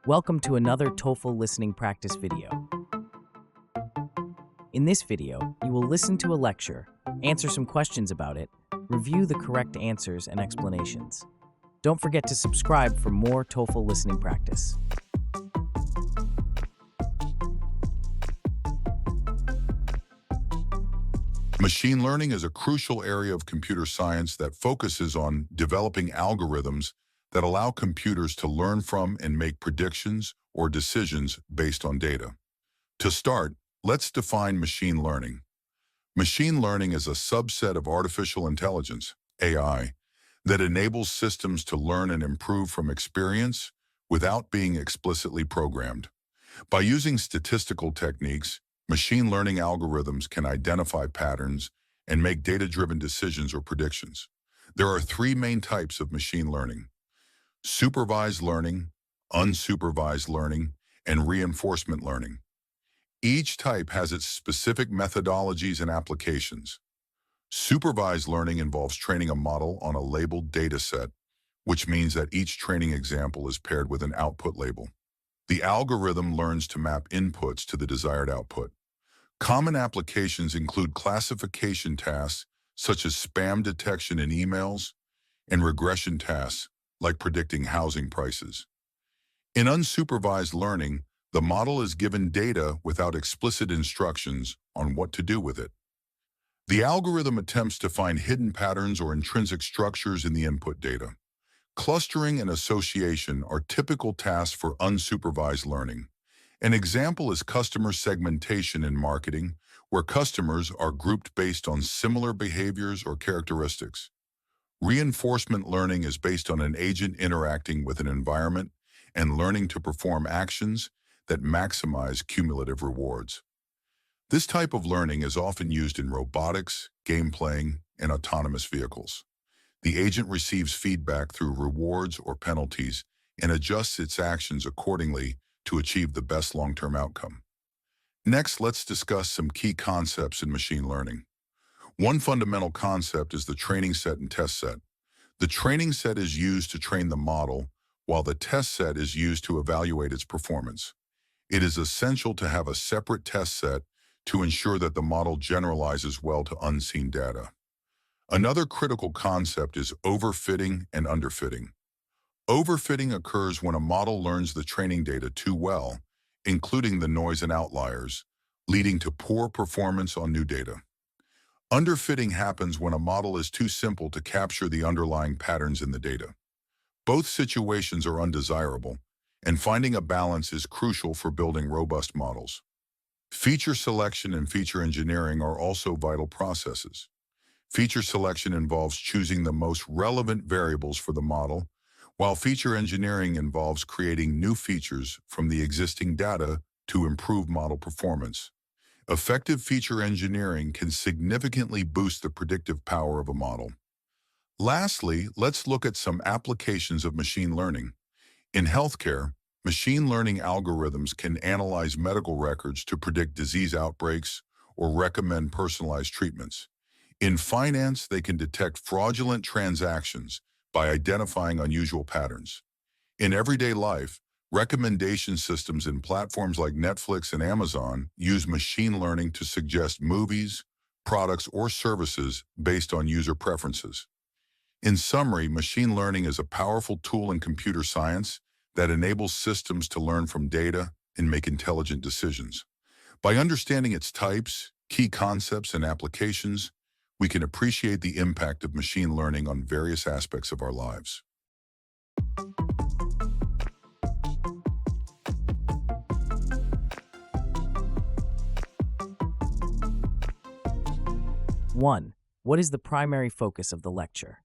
Welcome to another TOEFL listening practice video. In this video, you will listen to a lecture, answer some questions about it, review the correct answers and explanations. Don't forget to subscribe for more TOEFL listening practice. Machine learning is a crucial area of computer science that focuses on developing algorithms that allow computers to learn from and make predictions or decisions based on data. To start, let's define machine learning. Machine learning is a subset of artificial intelligence, AI, that enables systems to learn and improve from experience without being explicitly programmed. By using statistical techniques, machine learning algorithms can identify patterns and make data-driven decisions or predictions. There are three main types of machine learning: supervised learning, unsupervised learning, and reinforcement learning. Each type has its specific methodologies and applications. Supervised learning involves training a model on a labeled data set, which means that each training example is paired with an output label. The algorithm learns to map inputs to the desired output. Common applications include classification tasks, such as spam detection in emails, and regression tasks, like predicting housing prices. In unsupervised learning, the model is given data without explicit instructions on what to do with it. The algorithm attempts to find hidden patterns or intrinsic structures in the input data. Clustering and association are typical tasks for unsupervised learning. An example is customer segmentation in marketing, where customers are grouped based on similar behaviors or characteristics. Reinforcement learning is based on an agent interacting with an environment and learning to perform actions that maximize cumulative rewards. This type of learning is often used in robotics, game playing, and autonomous vehicles. The agent receives feedback through rewards or penalties and adjusts its actions accordingly to achieve the best long-term outcome. Next, let's discuss some key concepts in machine learning. One fundamental concept is the training set and test set. The training set is used to train the model, while the test set is used to evaluate its performance. It is essential to have a separate test set to ensure that the model generalizes well to unseen data. Another critical concept is overfitting and underfitting. Overfitting occurs when a model learns the training data too well, including the noise and outliers, leading to poor performance on new data. Underfitting happens when a model is too simple to capture the underlying patterns in the data. Both situations are undesirable, and finding a balance is crucial for building robust models. Feature selection and feature engineering are also vital processes. Feature selection involves choosing the most relevant variables for the model, while feature engineering involves creating new features from the existing data to improve model performance. Effective feature engineering can significantly boost the predictive power of a model. Lastly, let's look at some applications of machine learning. In healthcare, machine learning algorithms can analyze medical records to predict disease outbreaks or recommend personalized treatments. In finance, they can detect fraudulent transactions by identifying unusual patterns. In everyday life, recommendation systems in platforms like Netflix and Amazon use machine learning to suggest movies, products, or services based on user preferences. In summary, machine learning is a powerful tool in computer science that enables systems to learn from data and make intelligent decisions. By understanding its types, key concepts, and applications, we can appreciate the impact of machine learning on various aspects of our lives. One, what is the primary focus of the lecture?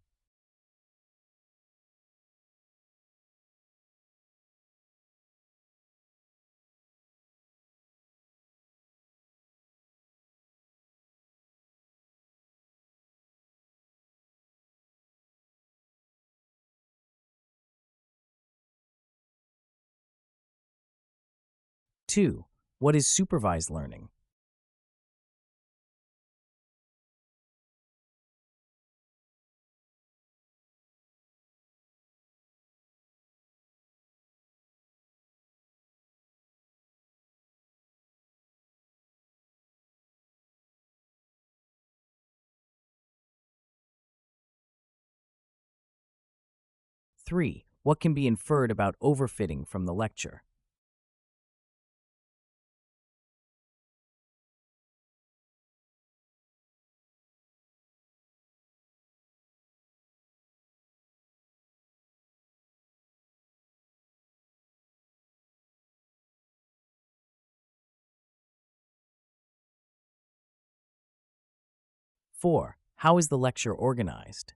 Two, what is supervised learning? 3. What can be inferred about overfitting from the lecture? 4. How is the lecture organized?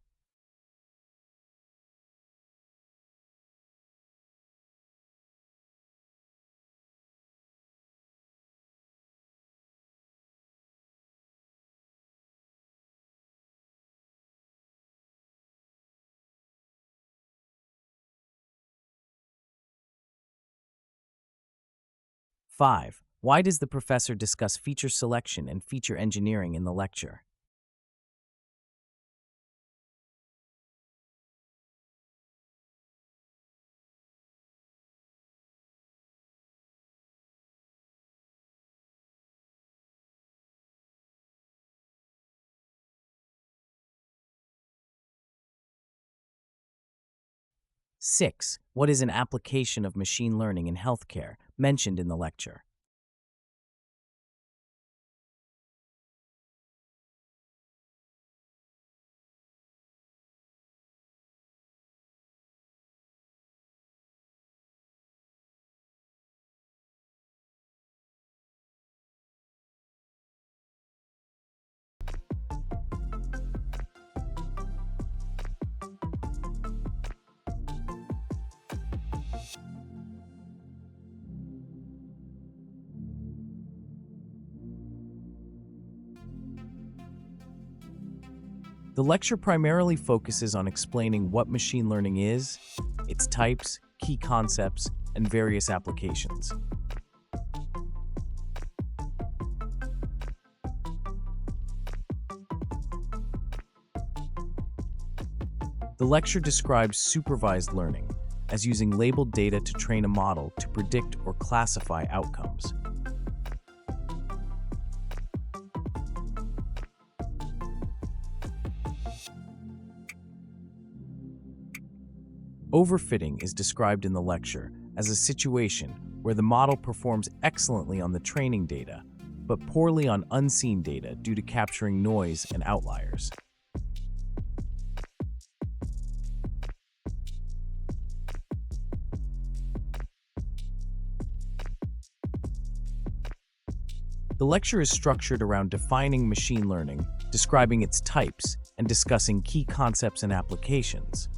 5. Why does the professor discuss feature selection and feature engineering in the lecture? 6. What is an application of machine learning in healthcare mentioned in the lecture? 'The lecture primarily focuses on explaining what machine learning is, its types, key concepts, and various applications. The lecture describes supervised learning as using labeled data to train a model to predict or classify outcomes. Overfitting is described in the lecture as a situation where the model performs excellently on the training data, but poorly on unseen data due to capturing noise and outliers. The lecture is structured around defining machine learning, describing its types, and discussing key concepts and applications.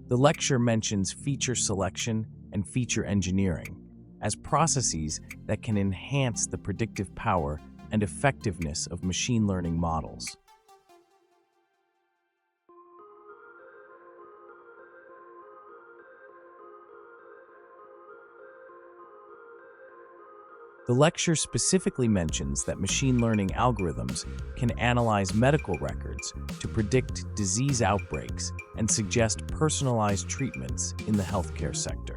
The lecture mentions feature selection and feature engineering as processes that can enhance the predictive power and effectiveness of machine learning models. The lecture specifically mentions that machine learning algorithms can analyze medical records to predict disease outbreaks and suggest personalized treatments in the healthcare sector.